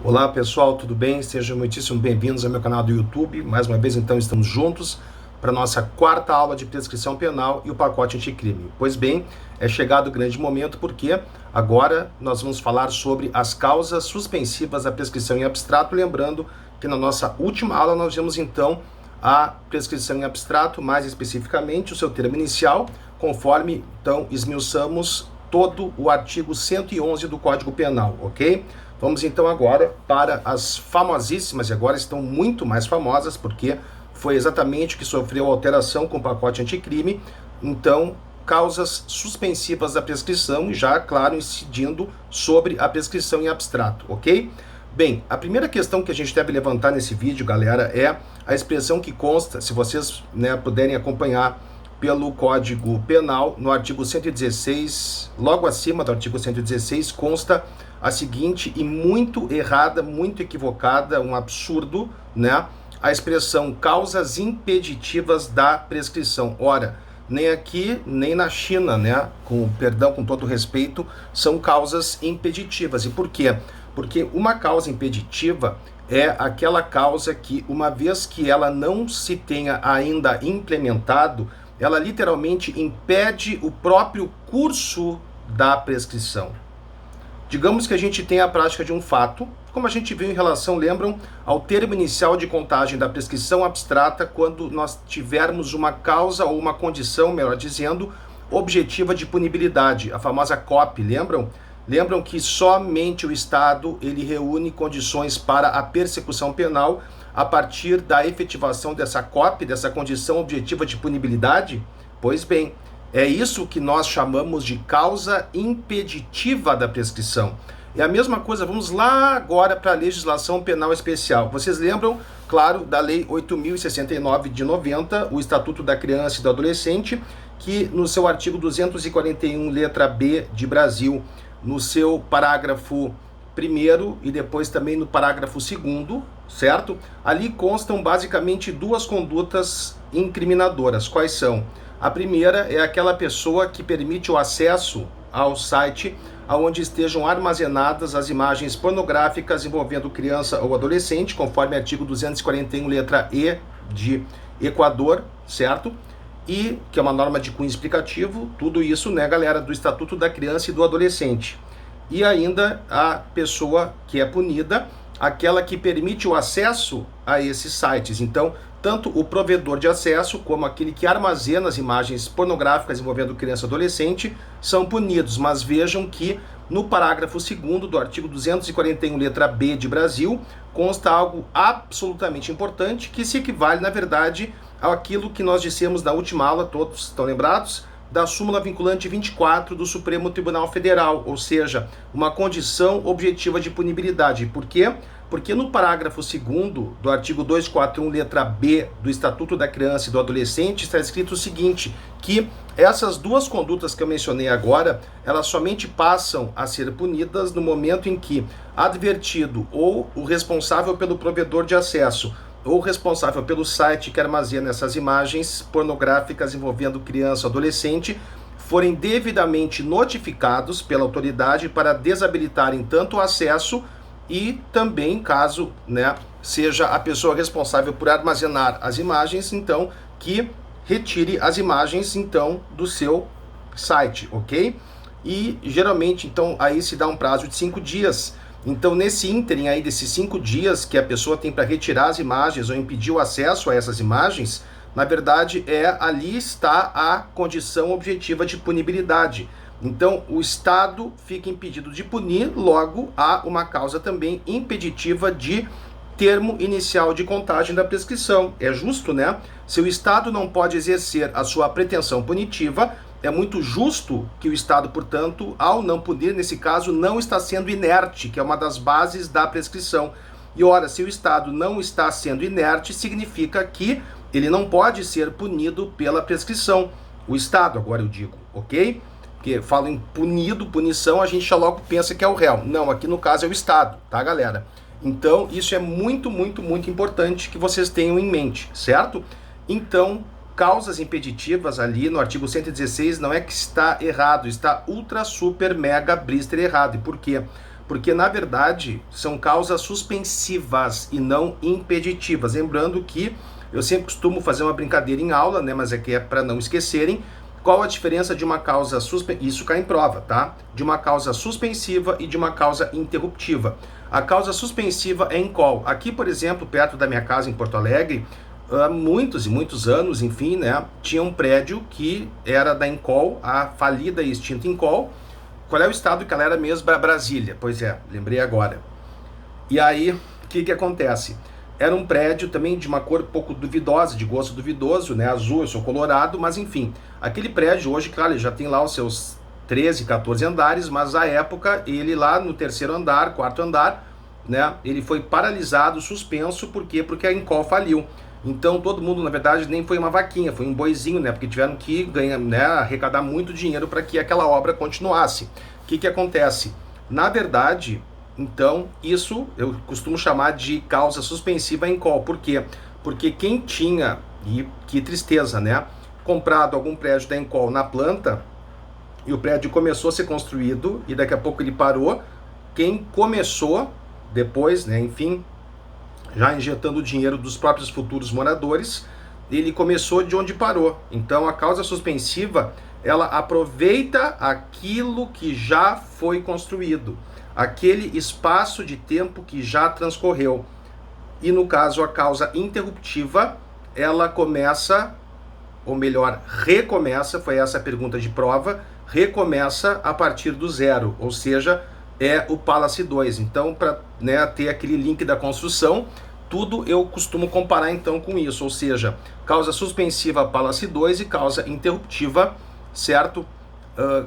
Olá pessoal, tudo bem? Sejam muitíssimo bem-vindos ao meu canal do YouTube. Mais uma vez então estamos juntos para a nossa quarta aula de prescrição penal e o pacote anticrime. Pois bem, é chegado o grande momento porque agora nós vamos falar sobre as causas suspensivas da prescrição em abstrato, lembrando que na nossa última aula nós vimos então a prescrição em abstrato, mais especificamente o seu termo inicial, conforme então esmiuçamos todo o artigo 111 do Código Penal, ok? Vamos então agora para as famosíssimas, e agora estão muito mais famosas, porque foi exatamente o que sofreu alteração com o pacote anticrime, então, causas suspensivas da prescrição, já, claro, incidindo sobre a prescrição em abstrato, ok? Bem, a primeira questão que a gente deve levantar nesse vídeo, galera, é a expressão que consta, se vocês puderem acompanhar pelo Código Penal, no artigo 116, logo acima do artigo 116, consta a seguinte, e muito errada, muito equivocada, um absurdo, a expressão causas impeditivas da prescrição. Ora, nem aqui, nem na China, com perdão, com todo respeito, são causas impeditivas. E por quê? Porque uma causa impeditiva é aquela causa que, uma vez que ela não se tenha ainda implementado, ela literalmente impede o próprio curso da prescrição. Digamos que a gente tem a prática de um fato, como a gente viu em relação, lembram, ao termo inicial de contagem da prescrição abstrata, quando nós tivermos uma causa ou uma condição, melhor dizendo, objetiva de punibilidade, a famosa COP, lembram? Lembram que somente o Estado ele reúne condições para a persecução penal a partir da efetivação dessa COP, dessa condição objetiva de punibilidade? Pois bem, é isso que nós chamamos de causa impeditiva da prescrição. É a mesma coisa, vamos lá agora para a legislação penal especial. Vocês lembram, claro, da Lei 8.069 de 90, o Estatuto da Criança e do Adolescente, que no seu artigo 241, letra B de Brasil, no seu parágrafo 1º e depois também no parágrafo 2º, certo? Ali constam basicamente duas condutas incriminadoras. Quais são? A primeira é aquela pessoa que permite o acesso ao site onde estejam armazenadas as imagens pornográficas envolvendo criança ou adolescente, conforme artigo 241, letra E de Equador, certo? E, que é uma norma de cunho explicativo, tudo isso, galera, do Estatuto da Criança e do Adolescente. E ainda a pessoa que é punida, aquela que permite o acesso a esses sites. Então, tanto o provedor de acesso como aquele que armazena as imagens pornográficas envolvendo criança e adolescente são punidos. Mas vejam que no parágrafo 2º do artigo 241, letra B de Brasil, consta algo absolutamente importante que se equivale, na verdade, àquilo que nós dissemos na última aula, todos estão lembrados? Da súmula vinculante 24 do Supremo Tribunal Federal, ou seja, uma condição objetiva de punibilidade. Por quê? Porque no parágrafo 2º do artigo 241, letra B do Estatuto da Criança e do Adolescente, está escrito o seguinte, que essas duas condutas que eu mencionei agora, elas somente passam a ser punidas no momento em que advertido ou o responsável pelo provedor de acesso ou responsável pelo site que armazena essas imagens pornográficas envolvendo criança ou adolescente forem devidamente notificados pela autoridade para desabilitarem tanto o acesso e também, caso seja a pessoa responsável por armazenar as imagens, então, que retire as imagens, então, do seu site, ok? E, geralmente, então, aí se dá um prazo de 5 dias. Então, nesse ínterim aí desses 5 dias que a pessoa tem para retirar as imagens ou impedir o acesso a essas imagens, na verdade, ali está a condição objetiva de punibilidade. Então, o Estado fica impedido de punir, logo há uma causa também impeditiva de termo inicial de contagem da prescrição. É justo, Se o Estado não pode exercer a sua pretensão punitiva, é muito justo que o Estado, portanto, ao não punir, nesse caso, não está sendo inerte, que é uma das bases da prescrição. E, ora, se o Estado não está sendo inerte, significa que ele não pode ser punido pela prescrição. O Estado, agora eu digo, ok? Porque falo em punido, punição, a gente já logo pensa que é o réu. Não, aqui no caso é o Estado, tá, galera? Então, isso é muito, muito, muito importante que vocês tenham em mente, certo? Então, causas impeditivas ali no artigo 116 não é que está errado, está ultra, super, mega, blister errado. E por quê? Porque, na verdade, são causas suspensivas e não impeditivas. Lembrando que eu sempre costumo fazer uma brincadeira em aula, né? Mas aqui é para não esquecerem. Qual a diferença de uma causa suspensiva? Isso cai em prova, tá? De uma causa suspensiva e de uma causa interruptiva. A causa suspensiva é em qual? Aqui, por exemplo, perto da minha casa em Porto Alegre, há muitos e muitos anos, enfim, né? Tinha um prédio que era da Encol, a falida e extinta Encol. Qual é o estado que ela era mesmo? Brasília. Pois é, lembrei agora. E aí, o que acontece? Era um prédio também de uma cor pouco duvidosa, de gosto duvidoso, né? Azul, eu sou colorado, mas enfim. Aquele prédio hoje, claro, ele já tem lá os seus 13, 14 andares, mas à época, ele lá no terceiro andar, quarto andar, né? Ele foi paralisado, suspenso, por quê? Porque a Encol faliu. Então todo mundo, na verdade, nem foi uma vaquinha, foi um boizinho, né? Porque tiveram que ganhar, né, arrecadar muito dinheiro para que aquela obra continuasse. O que acontece? Na verdade, então, isso eu costumo chamar de causa suspensiva em call. Por quê? Porque quem tinha, e que tristeza, né? Comprado algum prédio da Encol na planta, e o prédio começou a ser construído, e daqui a pouco ele parou. Quem começou depois, né, enfim, já injetando o dinheiro dos próprios futuros moradores, ele começou de onde parou. Então a causa suspensiva, ela aproveita aquilo que já foi construído, aquele espaço de tempo que já transcorreu. E no caso a causa interruptiva, ela começa, ou melhor, recomeça, foi essa a pergunta de prova, recomeça a partir do zero, ou seja, é o Palace 2. Então, para, né, ter aquele link da construção, tudo eu costumo comparar então com isso, ou seja, causa suspensiva Palace 2 e causa interruptiva, certo?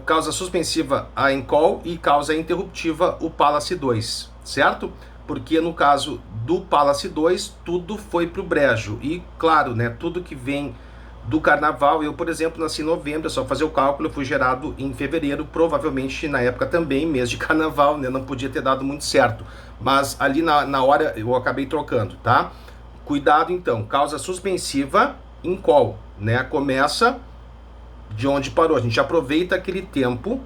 Causa suspensiva a Encol e causa interruptiva o Palace 2, certo? Porque no caso do Palace 2, tudo foi pro brejo. E claro, né, tudo que vem do carnaval, eu, por exemplo, nasci em novembro, é só fazer o cálculo, eu fui gerado em fevereiro, provavelmente na época também, mês de carnaval, né, não podia ter dado muito certo. Mas ali na hora eu acabei trocando, tá? Cuidado então, causa suspensiva Encol, né, começa de onde parou. A gente aproveita aquele tempo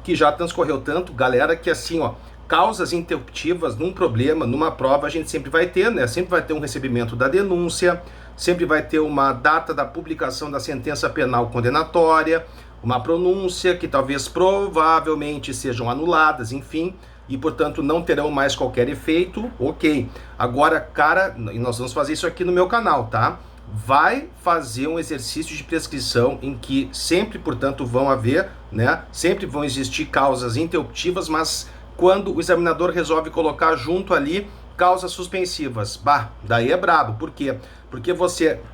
que já transcorreu tanto, galera, que assim, ó, causas interruptivas num problema, numa prova, a gente sempre vai ter, né? Sempre vai ter um recebimento da denúncia, sempre vai ter uma data da publicação da sentença penal condenatória, uma pronúncia que talvez provavelmente sejam anuladas, enfim, e portanto não terão mais qualquer efeito, ok. Agora, cara, e nós vamos fazer isso aqui no meu canal, tá? Vai fazer um exercício de prescrição em que sempre, portanto, vão haver, né? Sempre vão existir causas interruptivas, mas quando o examinador resolve colocar junto ali causas suspensivas, bah, daí é brabo. Por quê? Porque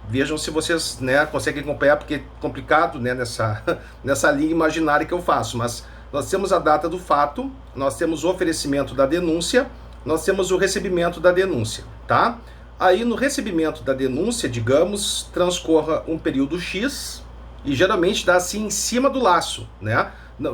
vejam se vocês, né, conseguem acompanhar, porque é complicado, né, nessa linha imaginária que eu faço, mas nós temos a data do fato, nós temos o oferecimento da denúncia, nós temos o recebimento da denúncia, tá? Aí no recebimento da denúncia, digamos, transcorra um período X e geralmente dá assim em cima do laço, né?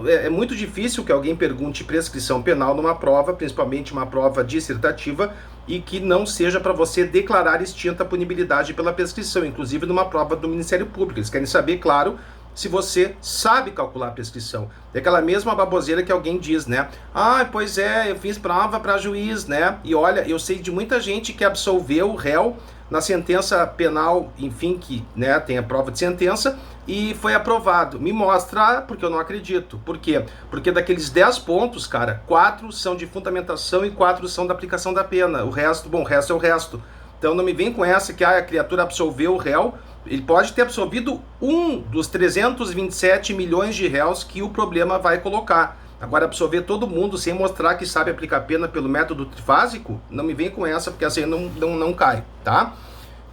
É muito difícil que alguém pergunte prescrição penal numa prova, principalmente uma prova dissertativa, e que não seja para você declarar extinta a punibilidade pela prescrição, inclusive numa prova do Ministério Público. Eles querem saber, claro, se você sabe calcular a prescrição. É aquela mesma baboseira que alguém diz, né? Ah, pois é, eu fiz prova para juiz, né? E olha, eu sei de muita gente que absolveu o réu na sentença penal, enfim, que, né, tem a prova de sentença, e foi aprovado. Me mostra, porque eu não acredito. Por quê? Porque daqueles 10 pontos, cara, 4 são de fundamentação e 4 são da aplicação da pena. O resto, bom, o resto é o resto. Então não me vem com essa que a criatura absolveu o réu. Ele pode ter absolvido um dos 327 milhões de réus que o problema vai colocar. Agora, absolver todo mundo sem mostrar que sabe aplicar pena pelo método trifásico, não me vem com essa, porque assim não cai, tá?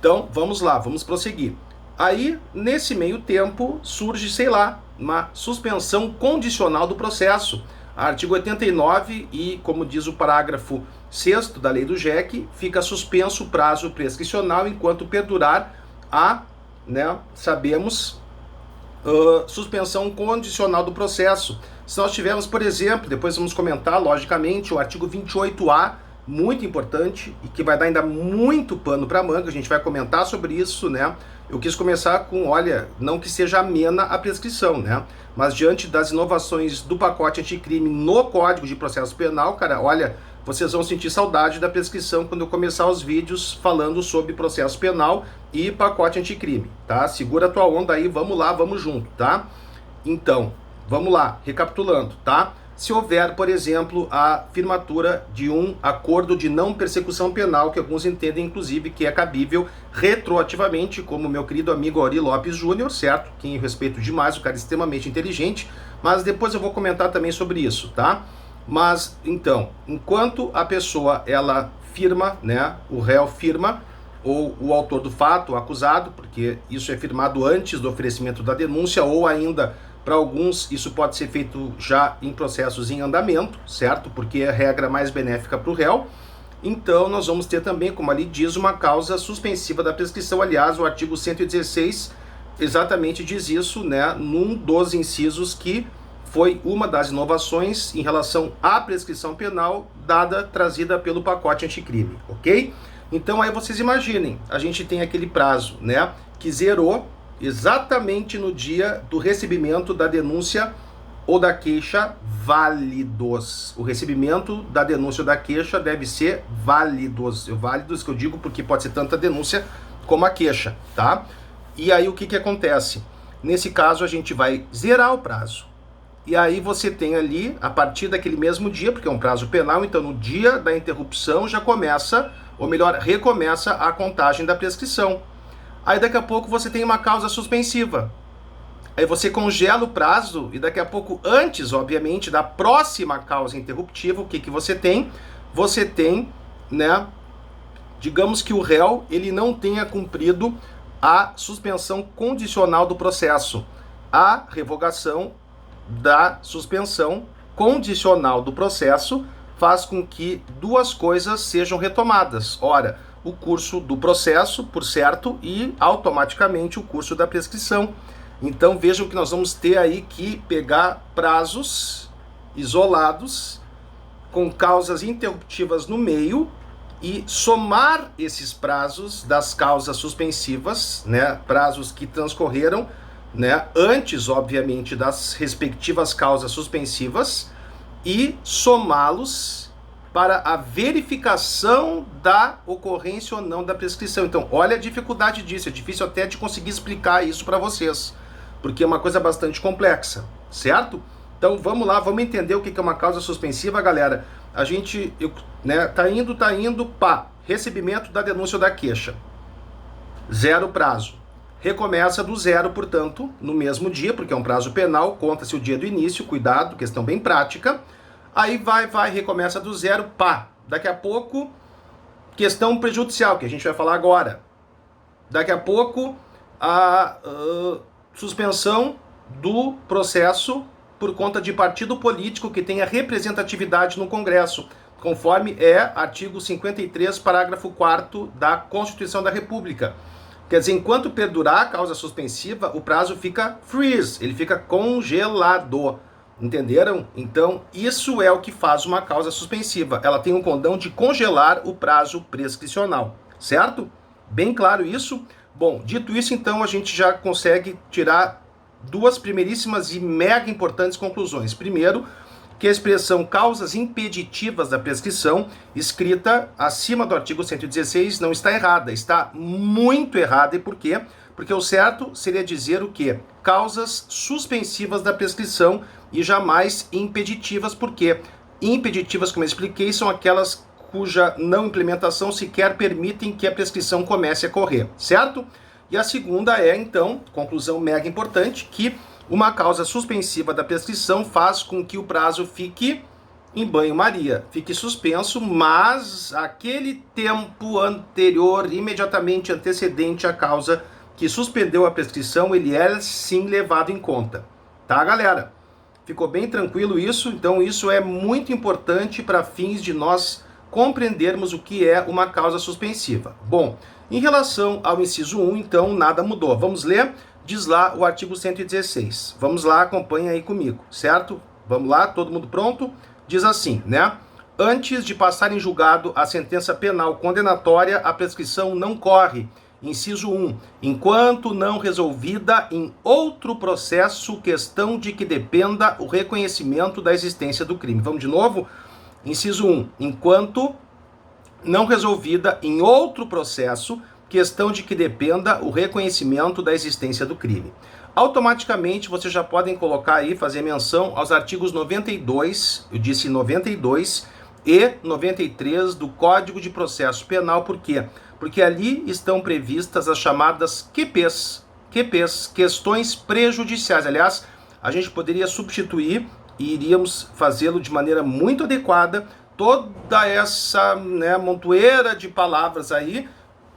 Então, vamos lá, vamos prosseguir. Aí, nesse meio tempo, surge, sei lá, uma suspensão condicional do processo. Artigo 89 e, como diz o parágrafo 6º da lei do JEC, fica suspenso o prazo prescricional enquanto perdurar a, né, sabemos, suspensão condicional do processo. Se nós tivermos, por exemplo, depois vamos comentar, logicamente, o artigo 28A, muito importante e que vai dar ainda muito pano para manga. A gente vai comentar sobre isso, né? Eu quis começar com, olha, não que seja amena a prescrição, né? Mas diante das inovações do pacote anticrime no Código de Processo Penal, cara, olha, vocês vão sentir saudade da prescrição quando eu começar os vídeos falando sobre processo penal e pacote anticrime, tá? Segura a tua onda aí, vamos lá, vamos junto, tá? Então, vamos lá, recapitulando, tá? Se houver, por exemplo, a firmatura de um acordo de não persecução penal, que alguns entendem, inclusive, que é cabível retroativamente, como meu querido amigo Ari Lopes Júnior, certo? Quem eu respeito demais, o cara é extremamente inteligente, mas depois eu vou comentar também sobre isso, tá? Mas, então, enquanto a pessoa, ela firma, né, o réu firma, ou o autor do fato, o acusado, porque isso é firmado antes do oferecimento da denúncia, ou ainda... Para alguns, isso pode ser feito já em processos em andamento, certo? Porque é a regra mais benéfica para o réu. Então, nós vamos ter também, como ali diz, uma causa suspensiva da prescrição. Aliás, o artigo 116 exatamente diz isso, né? Num dos incisos que foi uma das inovações em relação à prescrição penal trazida pelo pacote anticrime, ok? Então, aí vocês imaginem, a gente tem aquele prazo, né? Que zerou exatamente no dia do recebimento da denúncia ou da queixa válidos. O recebimento da denúncia ou da queixa deve ser válidos. Válidos que eu digo porque pode ser tanto a denúncia como a queixa, tá? E aí o que acontece? Nesse caso a gente vai zerar o prazo. E aí você tem ali, a partir daquele mesmo dia, porque é um prazo penal, então no dia da interrupção já começa, ou melhor, recomeça a contagem da prescrição. Aí daqui a pouco você tem uma causa suspensiva. Aí você congela o prazo e daqui a pouco, antes, obviamente, da próxima causa interruptiva, o que você tem? Você tem, né, digamos que o réu, ele não tenha cumprido a suspensão condicional do processo. A revogação da suspensão condicional do processo faz com que duas coisas sejam retomadas. Ora, o curso do processo, por certo, e automaticamente o curso da prescrição. Então vejam que nós vamos ter aí que pegar prazos isolados, com causas interruptivas no meio, e somar esses prazos das causas suspensivas, né, prazos que transcorreram, né, antes, obviamente, das respectivas causas suspensivas, e somá-los para a verificação da ocorrência ou não da prescrição. Então, olha a dificuldade disso, é difícil até de conseguir explicar isso para vocês, porque é uma coisa bastante complexa, certo? Então, vamos lá, vamos entender o que é uma causa suspensiva, galera. A gente, tá indo, pá, recebimento da denúncia ou da queixa. Zero prazo. Recomeça do zero, portanto, no mesmo dia, porque é um prazo penal, conta-se o dia do início, cuidado, questão bem prática. Aí vai, recomeça do zero, pá. Daqui a pouco, questão prejudicial, que a gente vai falar agora. Daqui a pouco, a suspensão do processo por conta de partido político que tenha representatividade no Congresso, conforme é artigo 53, parágrafo 4º da Constituição da República. Quer dizer, enquanto perdurar a causa suspensiva, o prazo fica freeze, ele fica congelado. Entenderam? Então, isso é o que faz uma causa suspensiva. Ela tem um condão de congelar o prazo prescricional, certo? Bem claro isso? Bom, dito isso, então, a gente já consegue tirar duas primeiríssimas e mega importantes conclusões. Primeiro, que a expressão causas impeditivas da prescrição, escrita acima do artigo 116, não está errada, está muito errada. E por quê? Porque o certo seria dizer o quê? Causas suspensivas da prescrição e jamais impeditivas. Por quê? Impeditivas, como eu expliquei, são aquelas cuja não implementação sequer permitem que a prescrição comece a correr, certo? E a segunda é, então, conclusão mega importante, que uma causa suspensiva da prescrição faz com que o prazo fique em banho-maria, fique suspenso, mas aquele tempo anterior, imediatamente antecedente à causa que suspendeu a prescrição, ele é sim levado em conta. Tá, galera? Ficou bem tranquilo isso? Então isso é muito importante para fins de nós compreendermos o que é uma causa suspensiva. Bom, em relação ao inciso 1, então, nada mudou. Vamos ler? Diz lá o artigo 116. Vamos lá, acompanha aí comigo, certo? Vamos lá, todo mundo pronto? Diz assim, né? Antes de passar em julgado a sentença penal condenatória, a prescrição não corre. Inciso 1. Enquanto não resolvida em outro processo, questão de que dependa o reconhecimento da existência do crime. Vamos de novo? Inciso 1. Enquanto não resolvida em outro processo, questão de que dependa o reconhecimento da existência do crime. Automaticamente, vocês já podem colocar aí, fazer menção aos artigos 92, eu disse 92, e 93 do Código de Processo Penal. Por quê? Porque ali estão previstas as chamadas QPs, questões prejudiciais. Aliás, a gente poderia substituir e iríamos fazê-lo de maneira muito adequada, toda essa montoeira de palavras aí,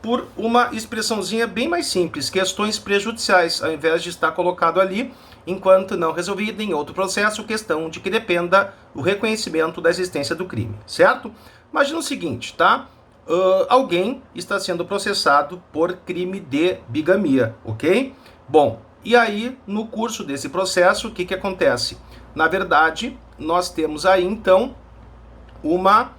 por uma expressãozinha bem mais simples, questões prejudiciais, ao invés de estar colocado ali, enquanto não resolvida em outro processo, questão de que dependa o reconhecimento da existência do crime, certo? Imagina o seguinte, tá? Alguém está sendo processado por crime de bigamia, ok? Bom, e aí, no curso desse processo, o que acontece? Na verdade, nós temos aí, então, uma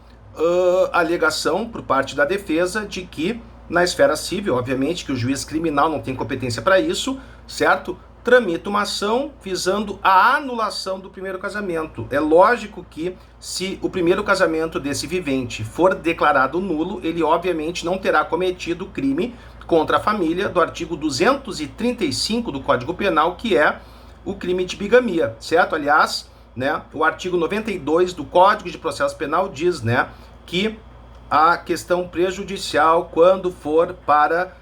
alegação por parte da defesa de que, na esfera civil, obviamente que o juiz criminal não tem competência para isso, certo? Tramita uma ação visando a anulação do primeiro casamento. É lógico que, se o primeiro casamento desse vivente for declarado nulo, ele obviamente não terá cometido crime contra a família do artigo 235 do Código Penal, que é o crime de bigamia, certo? Aliás, o artigo 92 do Código de Processo Penal diz, que a questão prejudicial, quando for para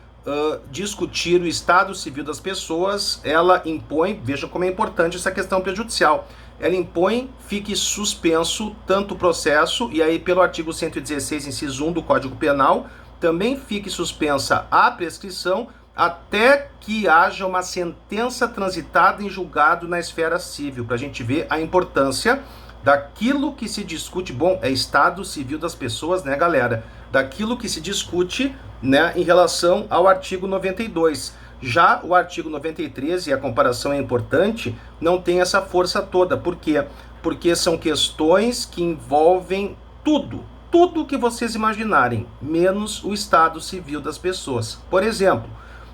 discutir o estado civil das pessoas, ela impõe, veja como é importante essa questão prejudicial, ela impõe, fique suspenso tanto o processo, e aí pelo artigo 116, inciso 1 do Código Penal, também fique suspensa a prescrição, até que haja uma sentença transitada em julgado na esfera civil, para a gente ver a importância daquilo que se discute. Bom, é estado civil das pessoas, galera? Daquilo que se discute, em relação ao artigo 92. Já o artigo 93, e a comparação é importante, não tem essa força toda. Por quê? Porque são questões que envolvem tudo que vocês imaginarem, menos o estado civil das pessoas. Por exemplo,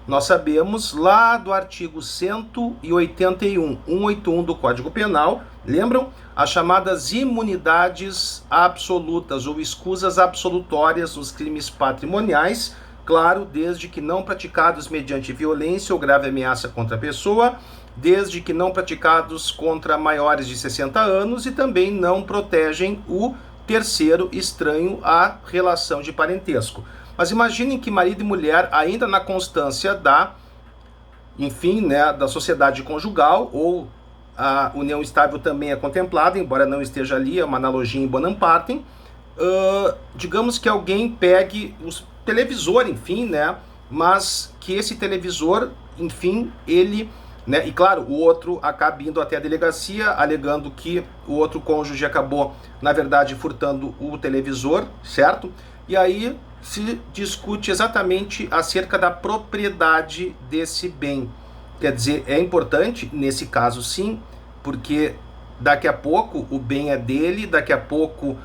nós sabemos lá do artigo 181 do Código Penal, lembram? As chamadas imunidades absolutas ou escusas absolutórias nos crimes patrimoniais, claro, desde que não praticados mediante violência ou grave ameaça contra a pessoa, desde que não praticados contra maiores de 60 anos e também não protegem o terceiro estranho à relação de parentesco. Mas imaginem que marido e mulher, ainda na constância da sociedade conjugal, ou a união estável também é contemplada, embora não esteja ali, é uma analogia em bonam partem, digamos que alguém pegue o televisor, mas que esse televisor, ele, e claro, o outro acaba indo até a delegacia, alegando que o outro cônjuge acabou, na verdade, furtando o televisor, certo? E aí se discute exatamente acerca da propriedade desse bem. Quer dizer, é importante, nesse caso sim, porque daqui a pouco o bem é dele, daqui a pouco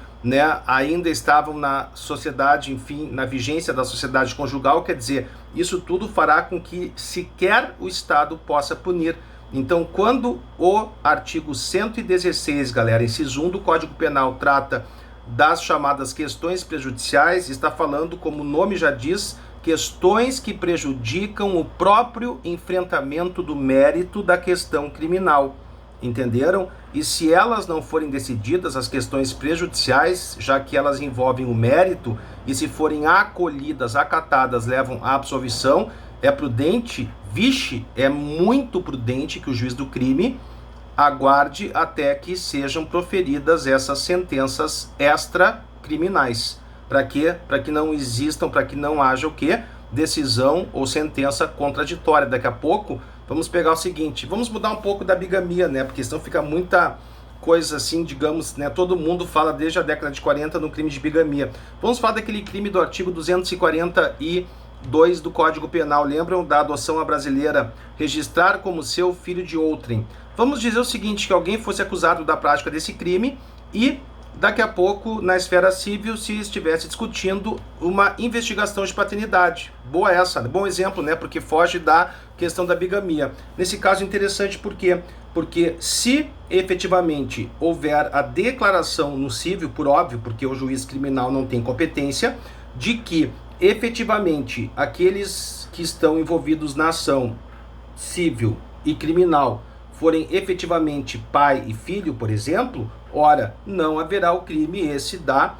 ainda estavam na sociedade, na vigência da sociedade conjugal, quer dizer, isso tudo fará com que sequer o Estado possa punir. Então, quando o artigo 116, galera, inciso 1 do Código Penal trata das chamadas questões prejudiciais, está falando, como o nome já diz, questões que prejudicam o próprio enfrentamento do mérito da questão criminal. Entenderam? E se elas não forem decididas, as questões prejudiciais, já que elas envolvem o mérito, e se forem acolhidas, acatadas, levam à absolvição, é prudente, é muito prudente que o juiz do crime aguarde até que sejam proferidas essas sentenças extracriminais. Para quê? Para que não existam, para que não haja o quê? Decisão ou sentença contraditória. Daqui a pouco, vamos pegar o seguinte, vamos mudar um pouco da bigamia, porque senão fica muita coisa assim, digamos, todo mundo fala desde a década de 40 no crime de bigamia. Vamos falar daquele crime do artigo 242 do Código Penal, lembram da adoção à brasileira, registrar como seu filho de outrem. Vamos dizer o seguinte, que alguém fosse acusado da prática desse crime e daqui a pouco, na esfera civil, se estivesse discutindo uma investigação de paternidade. Boa essa, bom exemplo, né? Porque foge da questão da bigamia. Nesse caso, interessante por quê? Porque se efetivamente houver a declaração no civil, por óbvio, porque o juiz criminal não tem competência, de que efetivamente aqueles que estão envolvidos na ação civil e criminal forem efetivamente pai e filho, por exemplo, ora, não haverá o crime esse da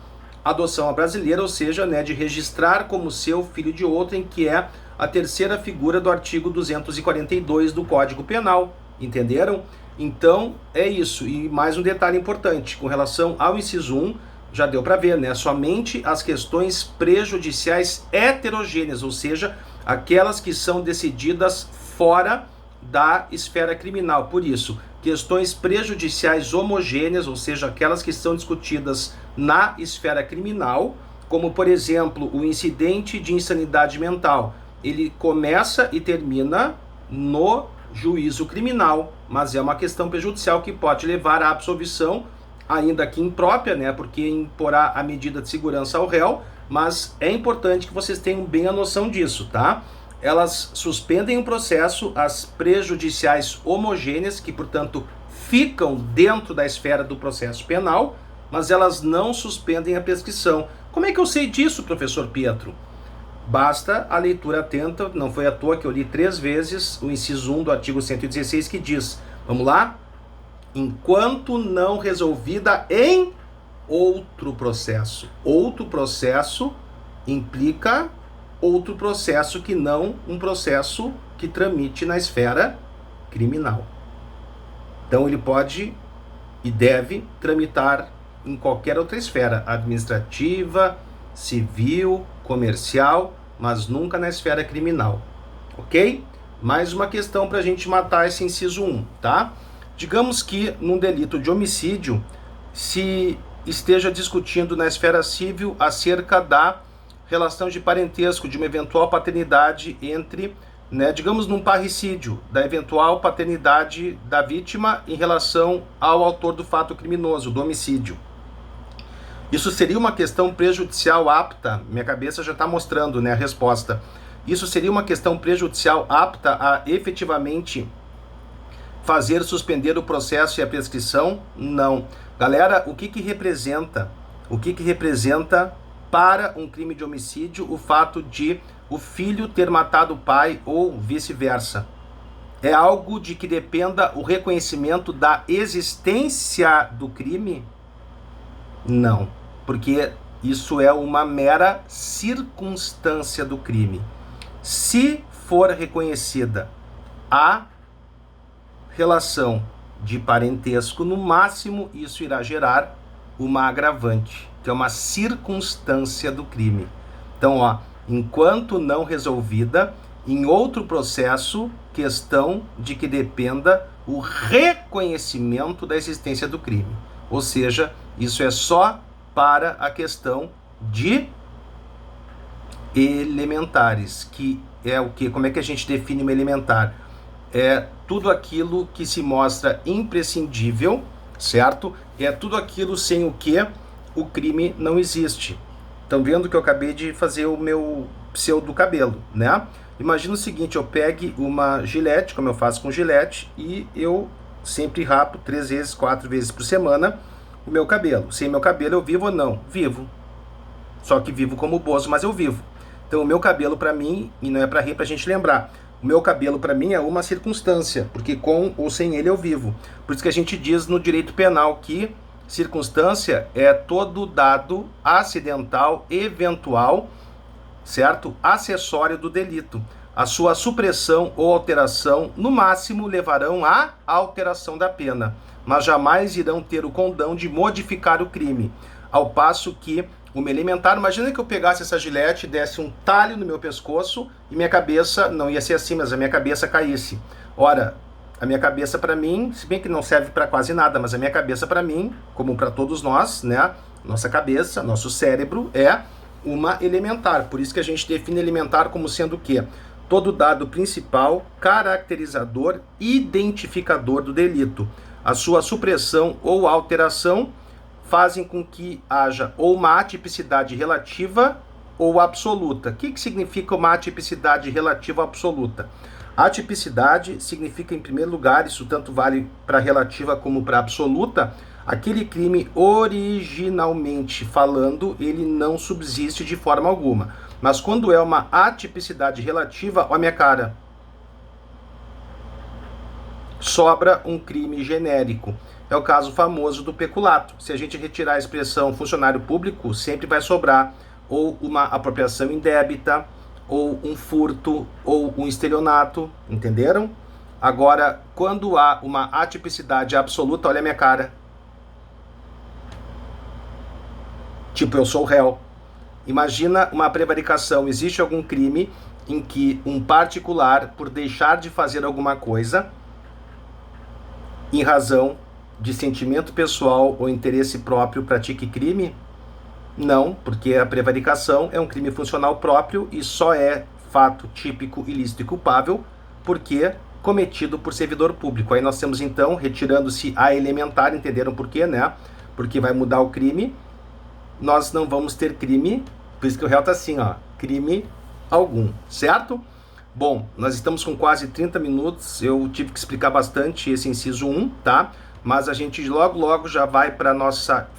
adoção à brasileira, ou seja, né, de registrar como seu filho de outrem, que é a terceira figura do artigo 242 do Código Penal, entenderam? Então, é isso. E mais um detalhe importante, com relação ao inciso 1, já deu para ver, né? Somente as questões prejudiciais heterogêneas, ou seja, aquelas que são decididas fora da esfera criminal. Por isso, questões prejudiciais homogêneas, ou seja, aquelas que são discutidas na esfera criminal, como, por exemplo, o incidente de insanidade mental. Ele começa e termina no juízo criminal, mas é uma questão prejudicial que pode levar à absolvição, ainda que imprópria, né, porque imporá a medida de segurança ao réu, mas é importante que vocês tenham bem a noção disso, tá? Elas suspendem o processo, as prejudiciais homogêneas, que, portanto, ficam dentro da esfera do processo penal, mas elas não suspendem a prescrição. Como é que eu sei disso, professor Pietro? Basta a leitura atenta, não foi à toa que eu li 3 vezes o inciso 1 do artigo 116, que diz, vamos lá? Enquanto não resolvida em outro processo. Outro processo implica outro processo que não um processo que tramite na esfera criminal. Então ele pode e deve tramitar em qualquer outra esfera, administrativa, civil, comercial, mas nunca na esfera criminal, ok? Mais uma questão para a gente matar esse inciso 1, tá? Digamos que num delito de homicídio se esteja discutindo na esfera civil acerca da relação de parentesco, de uma eventual paternidade entre, né, digamos num parricídio, da eventual paternidade da vítima em relação ao autor do fato criminoso, do homicídio. Isso seria uma questão prejudicial apta, minha cabeça já está mostrando, né, a resposta. Isso seria uma questão prejudicial apta a efetivamente fazer suspender o processo e a prescrição? Não. Galera, o que representa para um crime de homicídio o fato de o filho ter matado o pai ou vice-versa? É algo de que dependa o reconhecimento da existência do crime? Não, porque isso é uma mera circunstância do crime. Se for reconhecida a relação de parentesco, no máximo isso irá gerar uma agravante, que é uma circunstância do crime. Então, ó, enquanto não resolvida, em outro processo, questão de que dependa o reconhecimento da existência do crime. Ou seja, isso é só para a questão de elementares, que é o que? Como é que a gente define uma elementar? É tudo aquilo que se mostra imprescindível, certo? É tudo aquilo sem o que o crime não existe. Estão vendo que eu acabei de fazer o meu pseudo cabelo, né? Imagina o seguinte, eu pegue uma gilete, como eu faço com gilete, e eu sempre rapo 3 vezes, 4 vezes por semana o meu cabelo. Sem meu cabelo eu vivo ou não? Vivo. Só que vivo como Bozo, mas eu vivo. Então o meu cabelo para mim, e não é para rir, pra gente lembrar, o meu cabelo para mim é uma circunstância, porque com ou sem ele eu vivo. Por isso que a gente diz no direito penal que circunstância é todo dado acidental, eventual, certo? Acessório do delito. A sua supressão ou alteração, no máximo, levarão à alteração da pena, mas jamais irão ter o condão de modificar o crime. Ao passo que uma elementar, imagina que eu pegasse essa gilete, desse um talho no meu pescoço e minha cabeça, não ia ser assim, mas a minha cabeça caísse. Ora, a minha cabeça para mim, se bem que não serve para quase nada, mas a minha cabeça para mim, como para todos nós, né? Nossa cabeça, nosso cérebro é uma elementar. Por isso que a gente define elementar como sendo o quê? Todo dado principal, caracterizador, identificador do delito. A sua supressão ou alteração fazem com que haja ou uma atipicidade relativa ou absoluta. O que significa uma atipicidade relativa ou absoluta? Atipicidade significa, em primeiro lugar, isso tanto vale para relativa como para absoluta, aquele crime originalmente falando, ele não subsiste de forma alguma. Mas quando é uma atipicidade relativa, ó minha cara, sobra um crime genérico. É o caso famoso do peculato. Se a gente retirar a expressão funcionário público, sempre vai sobrar ou uma apropriação indébita, ou um furto, ou um estelionato, entenderam? Agora, quando há uma atipicidade absoluta, olha a minha cara. Tipo, eu sou o réu. Imagina uma prevaricação. Existe algum crime em que um particular, por deixar de fazer alguma coisa, em razão de sentimento pessoal ou interesse próprio, pratique crime? Não, porque a prevaricação é um crime funcional próprio e só é fato típico, ilícito e culpável porque cometido por servidor público. Aí nós temos então, retirando-se a elementar, entenderam por quê, né? Porque vai mudar o crime, nós não vamos ter crime, por isso que o réu tá assim, ó, crime algum, certo? Bom, nós estamos com quase 30 minutos, eu tive que explicar bastante esse inciso 1, tá? Mas a gente logo já vai para a nossa,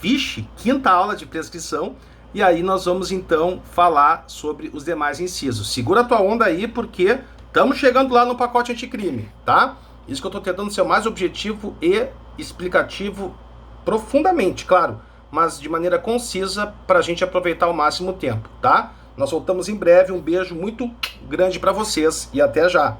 quinta aula de prescrição, e aí nós vamos então falar sobre os demais incisos. Segura a tua onda aí, porque estamos chegando lá no pacote anticrime, tá? Isso que eu estou tentando ser o mais objetivo e explicativo profundamente, claro, mas de maneira concisa para a gente aproveitar ao máximo o tempo, tá? Nós voltamos em breve, um beijo muito grande para vocês e até já!